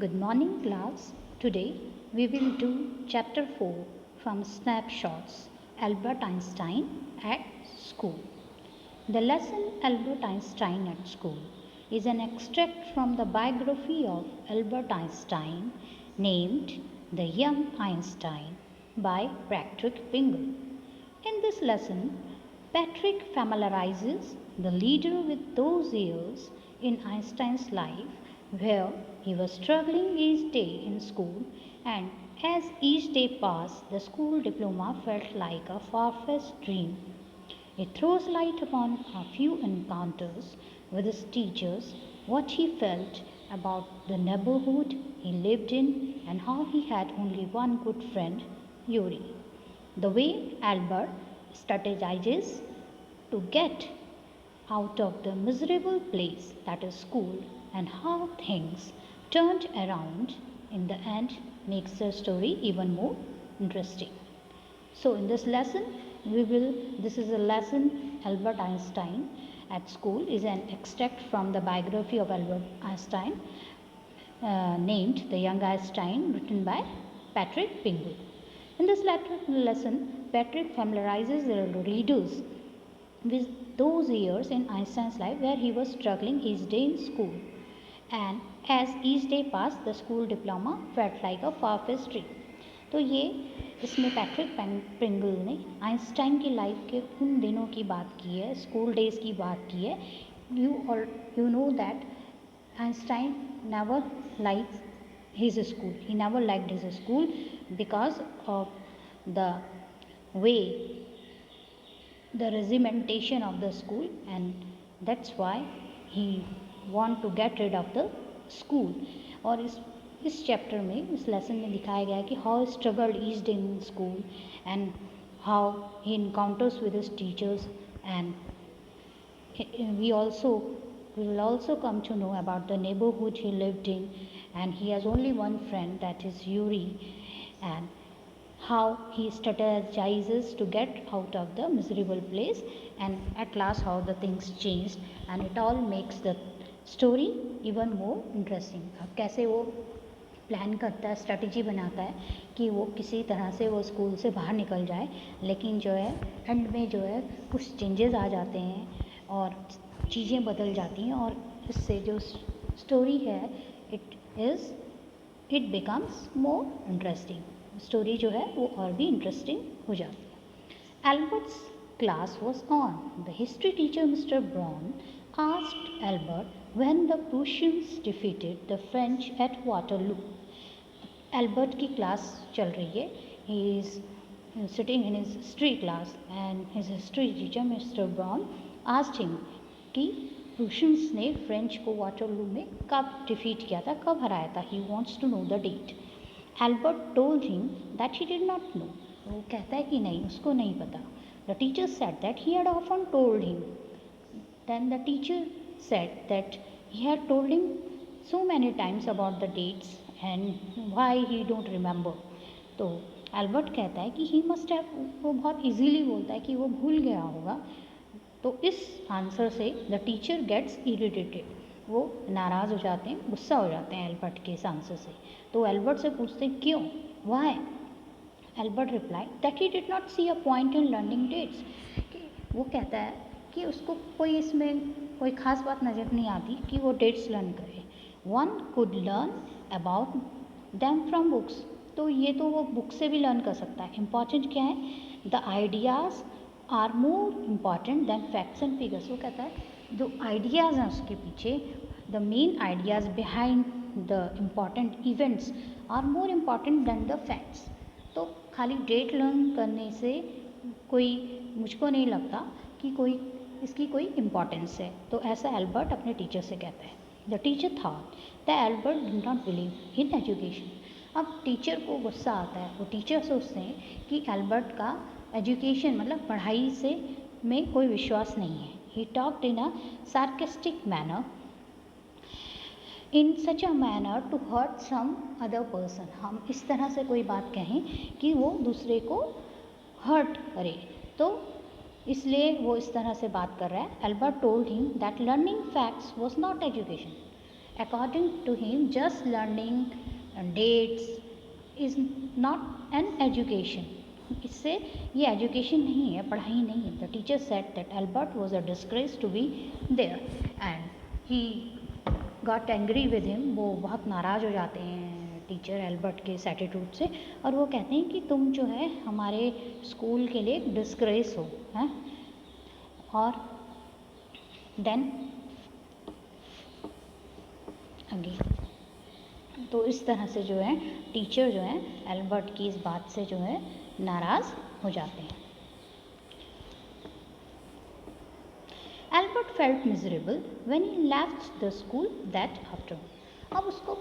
Good morning, class. Today we will do chapter 4 from Snapshots Albert Einstein at School. The lesson Albert Einstein at School is an extract from the biography of Albert Einstein named The Young Einstein by Patrick Bingle. In this lesson, Patrick familiarizes the leader with those years in Einstein's life where he was struggling each day in school, and as each day passed, the school diploma felt like a far fetched dream. It throws light upon a few encounters with his teachers, what he felt about the neighborhood he lived in, and how he had only one good friend, Yuri. The way Albert strategizes to get out of the miserable place that is school and how things turned around in the end makes the story even more interesting. So in this lesson this is a lesson Albert Einstein at School is an extract from the biography of Albert Einstein named The Young Einstein written by Patrick Bingle. In this lesson, Patrick familiarizes the readers with those years in Einstein's life where he was struggling each day in school. And as each day passed, the school diploma felt like a far-fetched dream. तो ये इसमें Patrick Pringle ने Einstein की life के उन दिनों की बात की है, स्कूल डेज की बात की है. You know that Einstein never liked his school. He never liked his school because of the way, the regimentation of the school, and that's why he want to get rid of the school. और इस chapter में इस lesson में दिखाया गया है कि how struggled each day in school and how he encounters with his teachers and we will also come to know about the neighborhood he lived in, and he has only one friend, that is Yuri, and how he strategizes to get out of the miserable place, and at last how the things changed, and it all makes the story even more interesting. अब कैसे वो plan करता है, strategy बनाता है कि वो किसी तरह से वो स्कूल से बाहर निकल जाए, लेकिन जो है एंड में जो है कुछ चेंजेस आ जाते हैं और चीज़ें बदल जाती हैं, और इससे जो स्टोरी है it becomes more interesting. Story जो है वो और भी इंटरेस्टिंग हो जाती है. Albert's class was on. The history teacher mister brown asked Albert when the Prussians defeated the French at Waterloo. Albert की क्लास चल रही है. He is sitting in his history class and his history teacher Mr. Brown asked him कि Prussians ने French को Waterloo में कब defeat किया था, कब हराया था. He wants to know the date. Albert told him that he did not know. वो कहता है कि नहीं, उसको नहीं पता. The teacher said that he had often told him. Then the teacher said that he had told him so many times about the dates and why he don't remember. तो Albert कहता है कि ही मस्ट हैव, वो बहुत easily बोलता है कि वो भूल गया होगा. तो इस आंसर से द टीचर गेट्स इरिटेटेड, वो नाराज़ हो जाते हैं, गुस्सा हो जाते हैं एल्बर्ट के इस आंसर से. तो एल्बर्ट से पूछते हैं क्यों, why. Albert reply that he did not see a point in learning dates. वो कहता है कि उसको कोई इसमें कोई ख़ास बात नज़र नहीं आती कि वो डेट्स लर्न करे. One could learn about them from books. तो ये तो वो बुक से भी लर्न कर सकता है. इम्पॉर्टेंट क्या है, the ideas are more important than facts and figures. वो कहता है जो आइडियाज़ हैं उसके पीछे, the main ideas behind the important events are more important than the facts. तो खाली डेट लर्न करने से कोई, मुझको नहीं लगता कि कोई इसकी कोई इम्पॉर्टेंस है. तो ऐसा एल्बर्ट अपने टीचर से कहता है. The teacher thought the Albert did not believe in education. अब टीचर को गुस्सा आता है. वो टीचर सोचते हैं कि एल्बर्ट का एजुकेशन मतलब पढ़ाई से में कोई विश्वास नहीं है. He talked in a sarcastic manner, in such a manner to hurt some other person. हम इस तरह से कोई बात कहें कि वो दूसरे को हर्ट करे, तो इसलिए वो इस तरह से बात कर रहा है. Albert told him that learning facts was not education. According to him, just learning dates is not an education. इससे ये एजुकेशन नहीं है, पढ़ाई नहीं है. The teacher said that Albert was a disgrace to be there and he got angry with him. वो बहुत नाराज़ हो जाते हैं टीचर एल्बर्ट के इस एटीट्यूड से, और वो कहते हैं कि तुम जो है हमारे स्कूल के लिए एक डिस्ग्रेस हो, हैं. और देन अगेन तो इस तरह से जो है टीचर जो है एल्बर्ट की इस बात से जो है नाराज़ हो जाते हैं. Albert felt miserable when he left the school that afternoon. अब उसको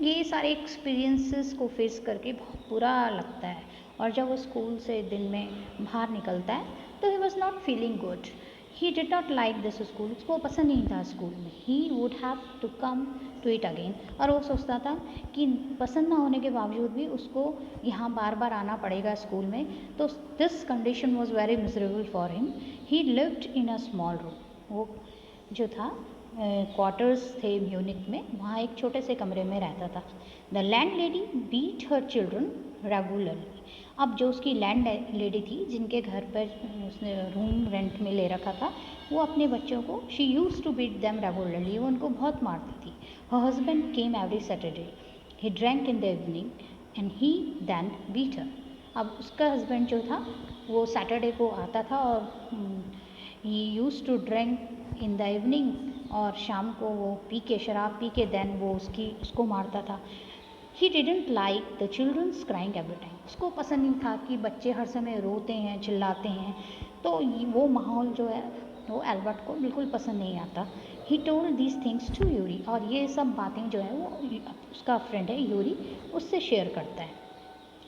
ये सारे एक्सपीरियंसेस को फेस करके बहुत बुरा लगता है, और जब वो स्कूल से दिन में बाहर निकलता है तो he was not feeling good. He did not like this school. उसको पसंद नहीं था स्कूल में. He would have to come to it again. और वो सोचता था कि पसंद ना होने के बावजूद भी उसको यहाँ बार बार आना पड़ेगा स्कूल में. तो this condition was very miserable for him. He lived in a small room. वो जो था क्वार्टर्स थे म्यूनिक में, वहाँ एक छोटे से कमरे में रहता था. The landlady beat her children regularly. अब जो उसकी लैंड लेडी थी जिनके घर पर उसने रूम रेंट में ले रखा था, वो अपने बच्चों को she use to beat them regularly. वो उनको बहुत मारती थी. Her husband came every Saturday. He drank in the evening and he then beat her. अब उसका हस्बैंड जो था वो सैटरडे को आता था और he use to drink in the evening, और शाम को वो पी के शराब पी के देन वो उसको मारता था. He didn't like the childrens crying every time. उसको पसंद नहीं था कि बच्चे हर समय रोते हैं चिल्लाते हैं. तो वो माहौल जो है वो एल्बर्ट को बिल्कुल पसंद नहीं आता. He told these things to Yuri. और ये सब बातें जो है वो उसका फ्रेंड है यूरी उससे शेयर करता है.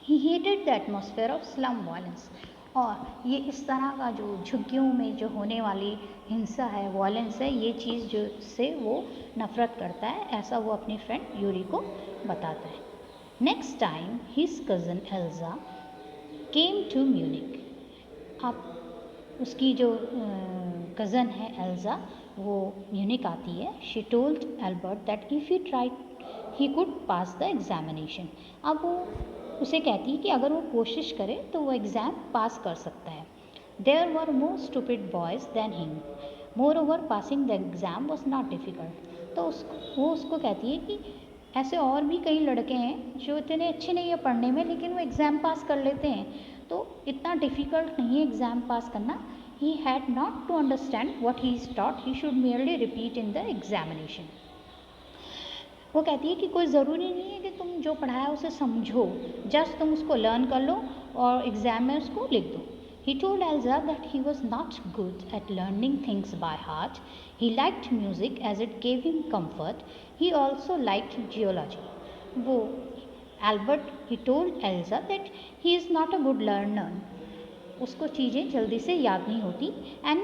He hated the atmosphere of slum violence. और ये इस तरह का जो झुग्गियों में जो होने वाली हिंसा है, वायलेंस है, ये चीज़ जो से वो नफ़रत करता है, ऐसा वो अपनी फ्रेंड यूरी को बताता है. Next time his cousin Elsa came to Munich. अब उसकी जो कज़न है एल्जा वो म्यूनिक आती है. She told Albert that if he tried he could pass the examination. अब वो उसे कहती है कि अगर वो कोशिश करे तो वो एग्ज़ाम पास कर सकता है. There were more stupid boys than him. Moreover passing the exam was not difficult. तो वो उसको कहती है कि ऐसे और भी कई लड़के हैं जो इतने अच्छे नहीं है पढ़ने में, लेकिन वो एग्ज़ाम पास कर लेते हैं. तो इतना डिफ़िकल्ट नहीं है एग्ज़ाम पास करना. He had not to understand what he is taught. He should merely repeat in the examination. वो कहती है कि कोई ज़रूरी नहीं है कि तुम जो पढ़ाया उसे समझो, जस्ट तुम उसको लर्न कर लो और एग्ज़ाम में उसको लिख दो. He told Elsa that he was not good at learning things by heart. He liked music as it gave him comfort. He also liked geology. वो Albert, he told Elsa that he is not a good learner. उसको चीज़ें जल्दी से याद नहीं होती. And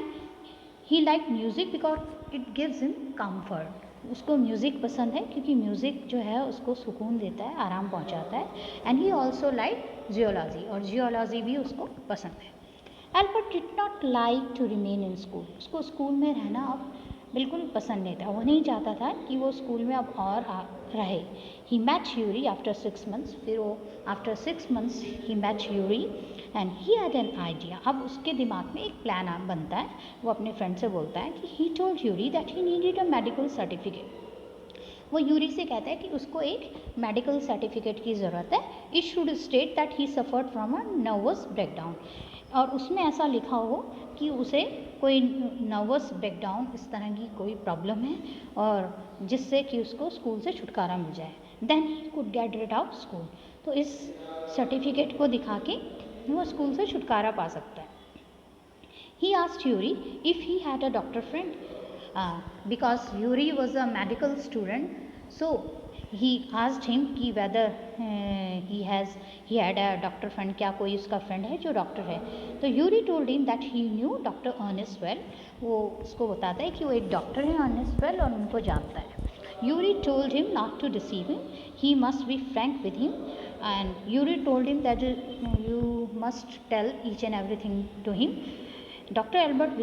he liked music because it gives him comfort. उसको music पसंद है क्योंकि म्यूज़िक जो है उसको सुकून देता है, आराम पहुंचाता है. And he also like geology, और जियोलॉजी भी उसको पसंद है. Albert did not like to remain in school. उसको स्कूल में रहना अब बिल्कुल पसंद नहीं था. वो नहीं चाहता था कि वो स्कूल में अब और रहे. ही मैच यूरी आफ्टर 6 months. फिर वो after 6 months he match Yuri and he had an idea. अब उसके दिमाग में एक प्लान बनता है. वो अपने फ्रेंड से बोलता है कि he told Yuri that he needed a medical certificate. वो यूरी से कहता है कि उसको एक मेडिकल सर्टिफिकेट की ज़रूरत है. It should state that he suffered from a nervous breakdown. और उसमें ऐसा लिखा हो कि उसे कोई नर्वस ब्रेकडाउन इस तरह की कोई प्रॉब्लम है और जिससे कि उसको स्कूल से छुटकारा मिल जाए. Then he could get rid out school. तो इस सर्टिफिकेट को दिखा के वो स्कूल से छुटकारा पा सकता है. He asked Yuri if he had a doctor friend. Because Yuri was a medical student, so he asked him कि whether he had a doctor friend. क्या कोई उसका फ्रेंड है जो डॉक्टर है. तो Yuri told him that he knew doctor Ernest well. वो उसको बताता है कि वो एक डॉक्टर है अर्नेस्ट वेल और उनको जानता है. Yuri told him not to deceive him. He must be frank with him. And Yuri told him that you must tell each and everything to him. Dr. Albert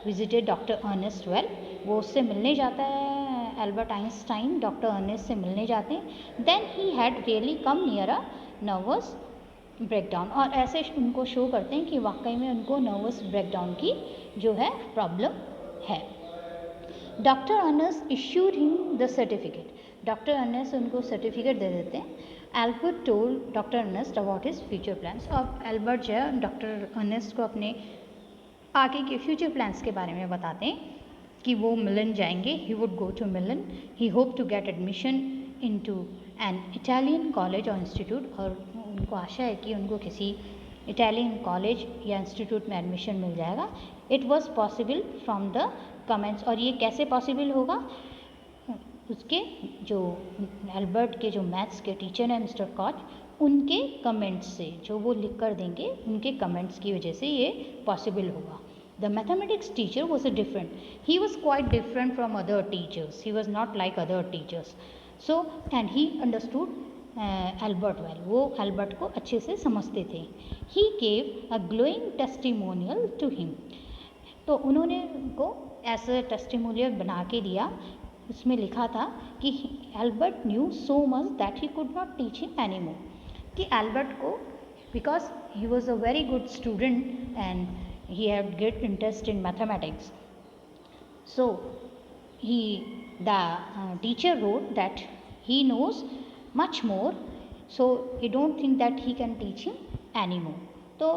visited Dr. Ernest Well. वो उससे मिलने जाता है, Albert Einstein doctor Ernest से मिलने जाते हैं। Then he had really come near a nervous breakdown, और ऐसे उनको शो करते हैं कि वाकई में उनको नर्वस ब्रेकडाउन की जो है प्रॉब्लम है। Doctor Ernest issued him the certificate, doctor Ernest उनको सर्टिफिकेट दे देते हैं। Albert told doctor Ernest about his future plans, और एल्बर्ट जो है डॉक्टर अर्नेस्ट को अपने आगे के फ्यूचर प्लान्स के बारे में बताते हैं कि वो मिलन जाएंगे, he would go to Milan, he hope to get admission into an Italian college और इंस्टीट्यूट, और उनको आशा है कि उनको किसी इटालियन कॉलेज या इंस्टीट्यूट में एडमिशन मिल जाएगा। It was possible from the comments, और ये कैसे पॉसिबल होगा, उसके जो एल्बर्ट के जो मैथ्स के टीचर हैं मिस्टर कॉच, उनके कमेंट्स से, जो वो लिख कर देंगे उनके कमेंट्स की वजह से ये पॉसिबल होगा। The mathematics teacher was a different. He was quite different from other teachers. He was not like other teachers. So, and he understood Albert well. वो Albert को अच्छे से समझते थे. He gave a glowing testimonial to him. तो उन्होंने उनको ऐसा टेस्टिमोनियल बना के दिया, उसमें लिखा था कि Albert knew so much that he could not teach him anymore. कि Albert को, because he was a very good student and he had great interest in mathematics, so the teacher wrote that he knows much more, so he don't think that he can teach him anymore. तो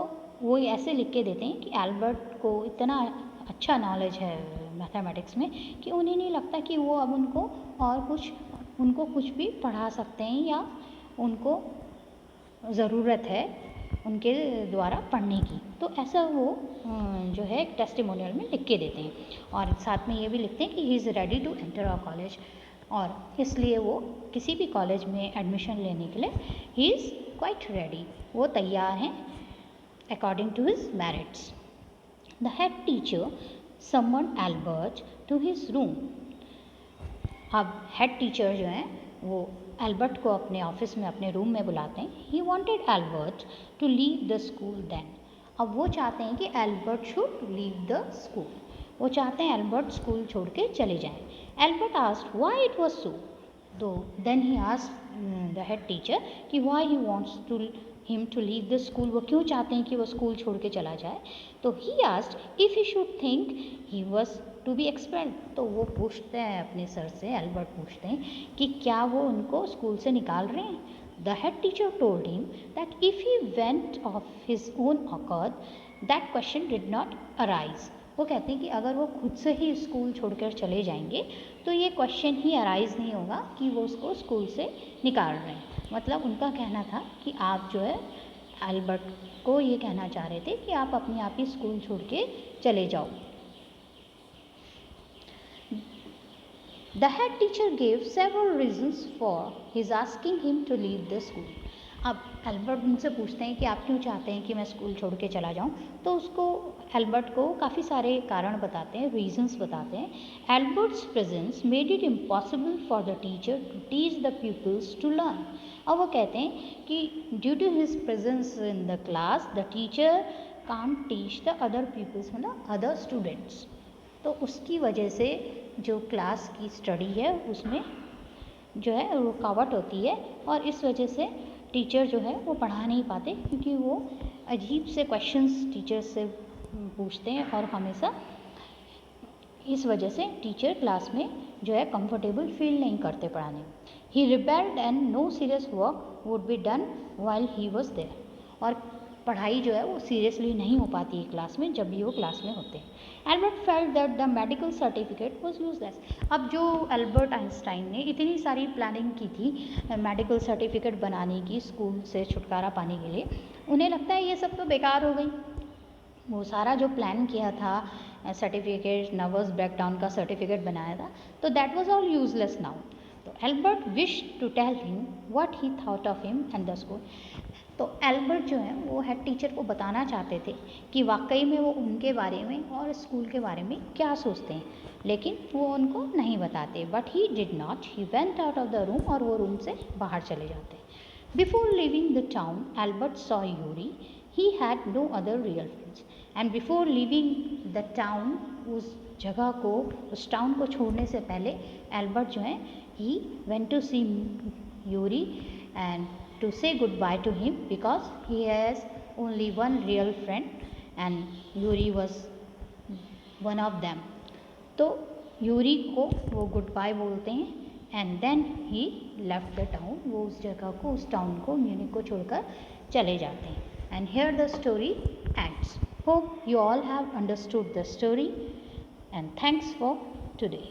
वो ऐसे लिख के देते हैं कि Albert को इतना अच्छा नॉलेज है मैथमेटिक्स में कि उन्हें नहीं लगता कि वो अब उनको कुछ भी पढ़ा सकते हैं या उनको ज़रूरत है उनके द्वारा पढ़ने की। तो ऐसा वो जो है एक टेस्टिमोनियल में लिख के देते हैं, और साथ में ये भी लिखते हैं कि he is ready to enter a college, और इसलिए वो किसी भी कॉलेज में एडमिशन लेने के लिए ही इज़ क्वाइट रेडी, वो तैयार हैं according to his merits. The head teacher summoned Albert to his room. अब हेड टीचर जो हैं वो एल्बर्ट को अपने ऑफिस में, अपने रूम में बुलाते हैं। He wanted Albert to leave the school then. अब वो चाहते हैं कि Albert should leave the school, वो चाहते हैं एल्बर्ट स्कूल छोड़ के चले जाएं। Albert asked why it was so, तो then he asked the head teacher कि why he wants to him to leave the school, वो क्यों चाहते हैं कि वो स्कूल छोड़ के चला जाए। तो he asked if he should think he was to be expelled, तो वो पूछते हैं अपने सर से, एल्बर्ट पूछते हैं कि क्या वो उनको स्कूल से निकाल रहे हैं। The head teacher told him that if he went of his own accord that question did not arise. वो कहते हैं कि अगर वो खुद से ही स्कूल छोड़कर चले जाएंगे तो ये क्वेश्चन ही अराइज नहीं होगा कि वो उसको स्कूल से निकाल रहे हैं। मतलब उनका कहना था कि आप जो है एल्बर्ट को ये कहना चाह रहे थे कि आप अपने आप ही स्कूल छोड़ के चले जाओ। The head teacher gave several reasons for his asking him to leave the school. अब एल्बर्ट उनसे पूछते हैं कि आप क्यों चाहते हैं कि मैं स्कूल छोड़ के चला जाऊं, तो उसको एल्बर्ट को काफ़ी सारे कारण बताते हैं, रीजंस बताते हैं। Albert's presence made it impossible for the teacher to teach the peoples to learn. और वो कहते हैं कि due to his presence in the class the teacher can't teach the other peoples, मतलब अदर स्टूडेंट्स, तो उसकी वजह से जो क्लास की स्टडी है उसमें जो है रुकावट होती है, और इस वजह से टीचर जो है वो पढ़ा नहीं पाते, क्योंकि वो अजीब से क्वेश्चंस टीचर से पूछते हैं, और हमेशा इस वजह से टीचर क्लास में जो है कंफर्टेबल फील नहीं करते पढ़ाने में। He rebelled and no serious work would be done while he was there, और पढ़ाई जो है वो सीरियसली नहीं हो पाती है क्लास में जब भी वो क्लास में होते हैं। Albert felt that the medical certificate was useless. अब जो एल्बर्ट आइंस्टाइन ने इतनी सारी प्लानिंग की थी मेडिकल सर्टिफिकेट बनाने की स्कूल से छुटकारा पाने के लिए, उन्हें लगता है ये सब तो बेकार हो गई। वो सारा जो प्लान किया था सर्टिफिकेट, नर्वस ब्रेकडाउन का सर्टिफिकेट बनाया था, तो that was all useless now. तो Albert wish to tell him what he thought of him and the school. तो एल्बर्ट जो है वो हेड टीचर को बताना चाहते थे कि वाकई में वो उनके बारे में और स्कूल के बारे में क्या सोचते हैं, लेकिन वो उनको नहीं बताते। But he did not, he went out of the room, और वो रूम से बाहर चले जाते। Before leaving the town Albert saw Yuri, he had no other real friends. And before leaving the town, उस जगह को, उस टाउन को छोड़ने से पहले एल्बर्ट जो है he went to see Yuri and to say goodbye to him because he has only one real friend and Yuri was one of them. तो यूरी को वो गुड बाय बोलते हैं and then he left the town, वो उस जगह को, उस टाउन को, म्यूनिक को छोड़कर चले जाते हैं। And here the story ends. Hope you all have understood the story and thanks for today.